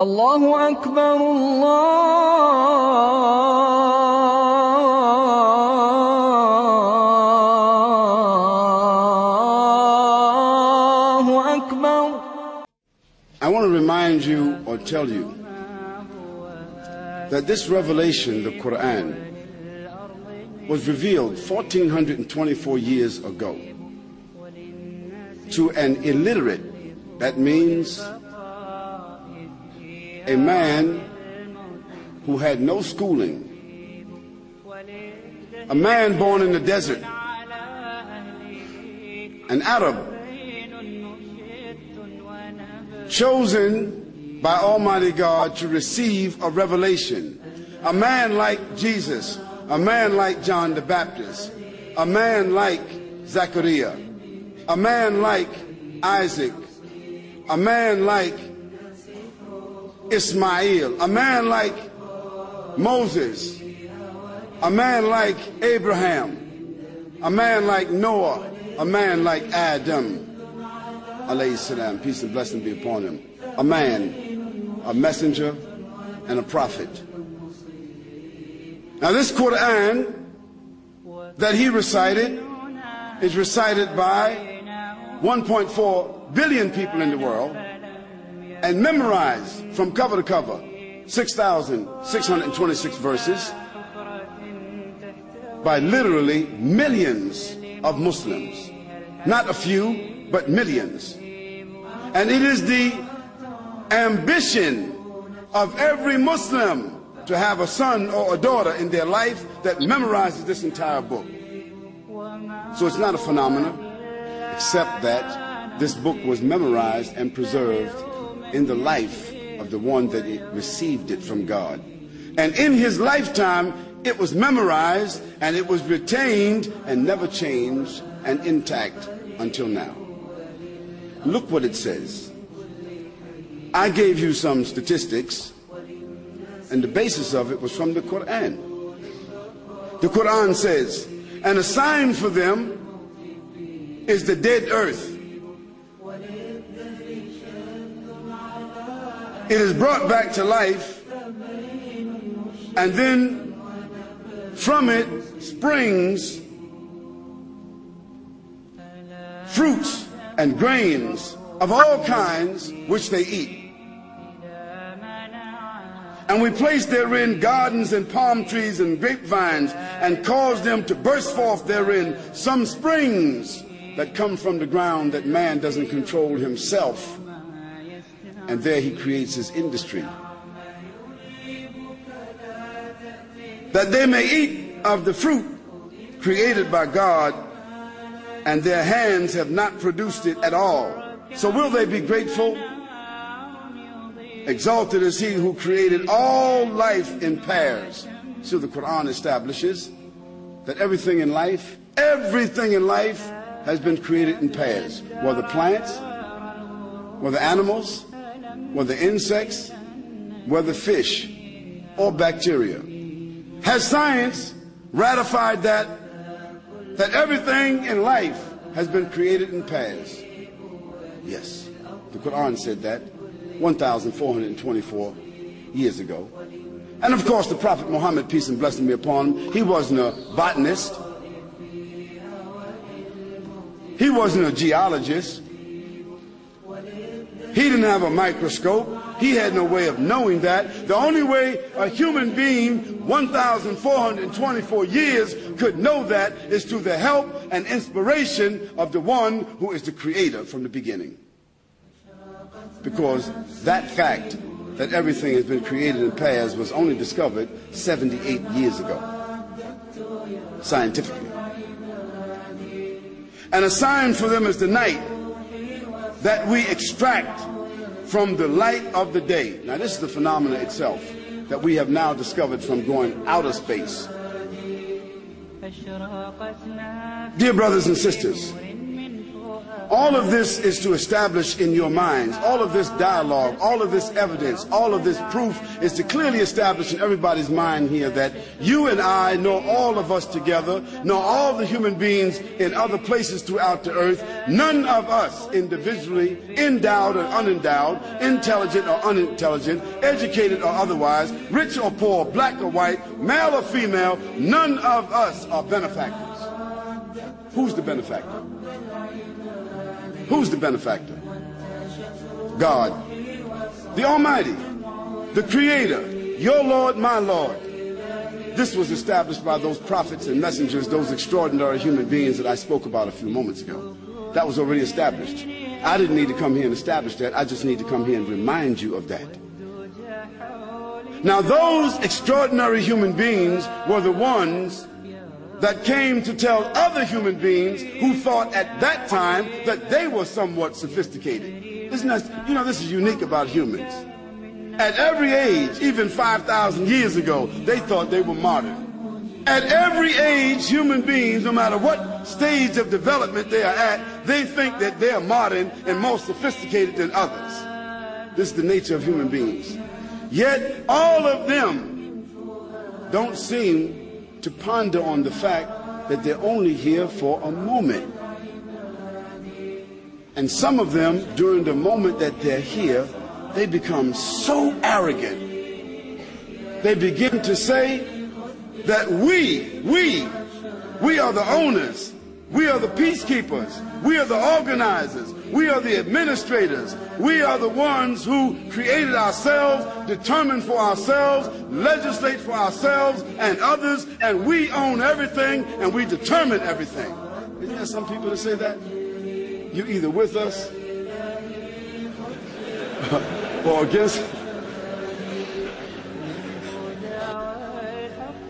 الله أكبر الله أكبر. I want to remind you or tell you that this revelation, the Quran, was revealed 1424 years ago to an illiterate. That means a man who had no schooling, a man born in the desert, an Arab, chosen by Almighty God to receive a revelation, a man like Jesus, a man like John the Baptist, a man like Zechariah, a man like Isaac, a man like Ismail, a man like Moses, a man like Abraham, a man like Noah, a man like Adam, alayhi salam, peace and blessing be upon him, a man, a messenger, and a prophet. Now this Quran that he recited is recited by 1.4 billion people in the world and memorized from cover to cover, 6,626 verses by literally millions of Muslims. Not a few, but millions. And it is the ambition of every Muslim to have a son or a daughter in their life that memorizes this entire book. So it's not a phenomenon, except that this book was memorized and preserved in the life of the one that received it from God. And in his lifetime, it was memorized and it was retained and never changed and intact until now. Look what it says. I gave you some statistics, and the basis of it was from the Quran. The Quran says, and a sign for them is the dead earth. It is brought back to life, and then from it springs fruits and grains of all kinds which they eat. And we place therein gardens and palm trees and grapevines, and cause them to burst forth therein some springs that come from the ground that man doesn't control himself. And there he creates his industry, that they may eat of the fruit created by God, and their hands have not produced it at all. So will they be grateful? Exalted is he who created all life in pairs. So the Quran establishes that everything in life has been created in pairs, whether plants, whether animals, whether insects, whether fish or bacteria. Has science ratified that everything in life has been created in pairs? Yes, the Quran said that 1,424 years ago. And of course the Prophet Muhammad, peace and blessing be upon him, he wasn't a botanist, he wasn't a geologist, he didn't have a microscope, he had no way of knowing that. The only way a human being 1,424 years could know that is through the help and inspiration of the one who is the creator from the beginning. Because that fact that everything has been created in pairs was only discovered 78 years ago, scientifically. And a sign for them is the night that we extract from the light of the day. Now this is the phenomena itself that we have now discovered from going outer space. Dear brothers and sisters, All of this is to establish in your minds, all of this dialogue, all of this evidence, all of this proof is to clearly establish in everybody's mind here that you and I, nor all of us together, nor all the human beings in other places throughout the earth, none of us individually, endowed or unendowed, intelligent or unintelligent, educated or otherwise, rich or poor, black or white, male or female, none of us are benefactors. Who's the benefactor? Who's the benefactor? God, the Almighty, the Creator, your Lord, my Lord. This was established by those prophets and messengers, those extraordinary human beings that I spoke about a few moments ago. That was already established. I didn't need to come here and establish that. I just need to come here and remind you of that. Now, those extraordinary human beings were the ones that came to tell other human beings who thought at that time that they were somewhat sophisticated. Isn't that, you know, this is unique about humans. At every age, even 5,000 years ago, they thought they were modern. At every age, human beings, no matter what stage of development they are at, they think that they are modern and more sophisticated than others. This is the nature of human beings. Yet all of them don't seem to ponder on the fact that they're only here for a moment. And some of them, during the moment that they're here, they become so arrogant. They begin to say that we are the owners, we are the peacekeepers, we are the organizers, we are the administrators, we are the ones who created ourselves, determined for ourselves, legislate for ourselves and others, and we own everything and we determine everything. Isn't there some people that say that? You're either with us or against.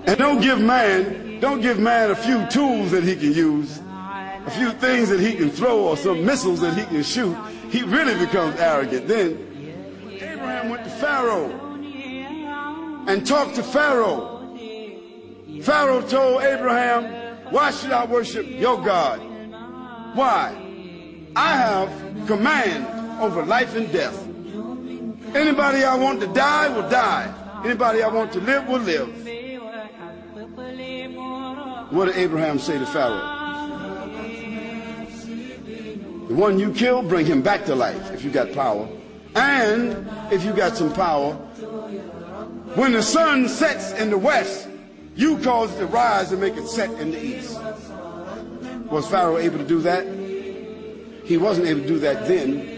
And don't give man a few tools that he can use, a few things that he can throw or some missiles that he can shoot. He really becomes arrogant. Then Abraham went to Pharaoh and talked to Pharaoh. Pharaoh told Abraham, why should I worship your God? Why? I have command over life and death. Anybody I want to die will die. Anybody I want to live will live. What did Abraham say to Pharaoh? The one you kill, bring him back to life if you got power. And if you got some power, when the sun sets in the west, you cause it to rise and make it set in the east. Was Pharaoh able to do that? He wasn't able to do that then.